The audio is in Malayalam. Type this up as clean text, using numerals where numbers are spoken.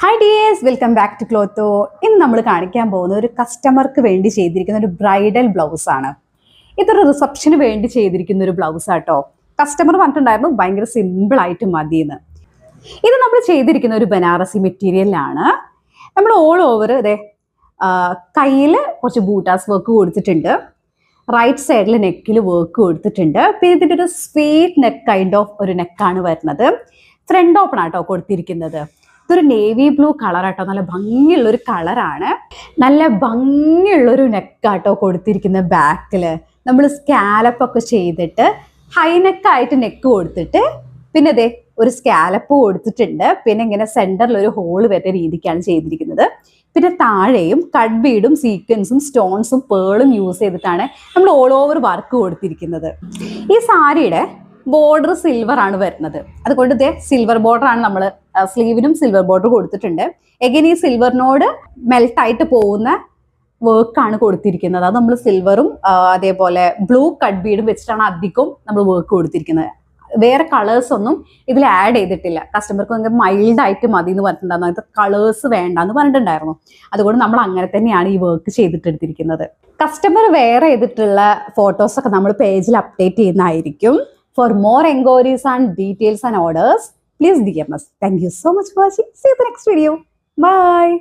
Hi dears, welcome back to Clotho. ഇന്ന് നമ്മൾ കാണിക്കാൻ പോകുന്ന ഒരു കസ്റ്റമർക്ക് വേണ്ടി ചെയ്തിരിക്കുന്ന ഒരു ബ്രൈഡൽ ബ്ലൗസ് ആണ്. ഇതൊരു റിസപ്ഷന് വേണ്ടി ചെയ്തിരിക്കുന്ന ഒരു ബ്ലൗസ് ആട്ടോ. കസ്റ്റമർ പറഞ്ഞിട്ടുണ്ടായിരുന്നു ഭയങ്കര സിമ്പിൾ ആയിട്ട് മതിയെന്ന്. ഇത് നമ്മൾ ചെയ്തിരിക്കുന്ന ഒരു ബനാറസി മെറ്റീരിയലാണ്. നമ്മൾ ഓൾ ഓവർ ഇതേ കയ്യിൽ കുറച്ച് ബൂട്ടാസ് വർക്ക് കൊടുത്തിട്ടുണ്ട്, റൈറ്റ് സൈഡിൽ നെക്കിൽ വർക്ക് കൊടുത്തിട്ടുണ്ട്. പിന്നെ ഇതിൻ്റെ ഒരു സ്വീറ്റ് നെക്ക് കൈൻഡ് ഓഫ് ഒരു നെക്കാണ് വരുന്നത്. ഫ്രണ്ട് ഓപ്പൺ ആട്ടോ കൊടുത്തിരിക്കുന്നത്. ഇതൊരു നേവി ബ്ലൂ കളറാട്ടോ, നല്ല ഭംഗിയുള്ളൊരു കളറാണ്. നല്ല ഭംഗിയുള്ളൊരു നെക്കാട്ടോ കൊടുത്തിരിക്കുന്ന. ബാക്കിൽ നമ്മൾ സ്കാലപ്പ് ഒക്കെ ചെയ്തിട്ട് ഹൈ നെക്കായിട്ട് നെക്ക് കൊടുത്തിട്ട് പിന്നെ അതെ ഒരു സ്കാലപ്പ് കൊടുത്തിട്ടുണ്ട്. പിന്നെ ഇങ്ങനെ സെന്ററിൽ ഒരു ഹോൾ വരുന്ന രീതിക്കാണ് ചെയ്തിരിക്കുന്നത്. പിന്നെ താഴെയും കട്ട് ബീഡും സീക്വൻസും സ്റ്റോൺസും പേളും യൂസ് ചെയ്തിട്ടാണ് നമ്മൾ ഓൾ ഓവർ വർക്ക് കൊടുത്തിരിക്കുന്നത്. ഈ സാരിയുടെ ബോർഡർ സിൽവർ ആണ് വരുന്നത്. അതുകൊണ്ട് ഇതേ സിൽവർ ബോർഡർ ആണ് നമ്മൾ സ്ലീവിനും സിൽവർ ബോർഡർ കൊടുത്തിട്ടുണ്ട്. എഗൈൻ ഈ സിൽവറിനോട് മെൽട്ടായിട്ട് പോകുന്ന വർക്കാണ് കൊടുത്തിരിക്കുന്നത്. അത് നമ്മൾ സിൽവറും അതേപോലെ ബ്ലൂ കട്ട് ബീഡും വെച്ചിട്ടാണ് അധികം നമ്മൾ വർക്ക് കൊടുത്തിരിക്കുന്നത്. വേറെ കളേഴ്സ് ഒന്നും ഇതിൽ ആഡ് ചെയ്തിട്ടില്ല. കസ്റ്റമർക്ക് ഭയങ്കര മൈൽഡ് ആയിട്ട് മതി എന്ന് പറഞ്ഞിട്ടുണ്ടായിരുന്നു. അങ്ങനത്തെ കളേഴ്സ് വേണ്ട എന്ന് പറഞ്ഞിട്ടുണ്ടായിരുന്നു. അതുകൊണ്ട് നമ്മൾ അങ്ങനെ തന്നെയാണ് ഈ വർക്ക് ചെയ്തിട്ടെടുത്തിരിക്കുന്നത്. കസ്റ്റമർ വേറെ ചെയ്തിട്ടുള്ള ഫോട്ടോസൊക്കെ നമ്മൾ പേജിൽ അപ്ഡേറ്റ് ചെയ്യുന്നതായിരിക്കും. For more enquiries and details and orders, please DM us. Thank you so much for watching. See you in the next video. Bye.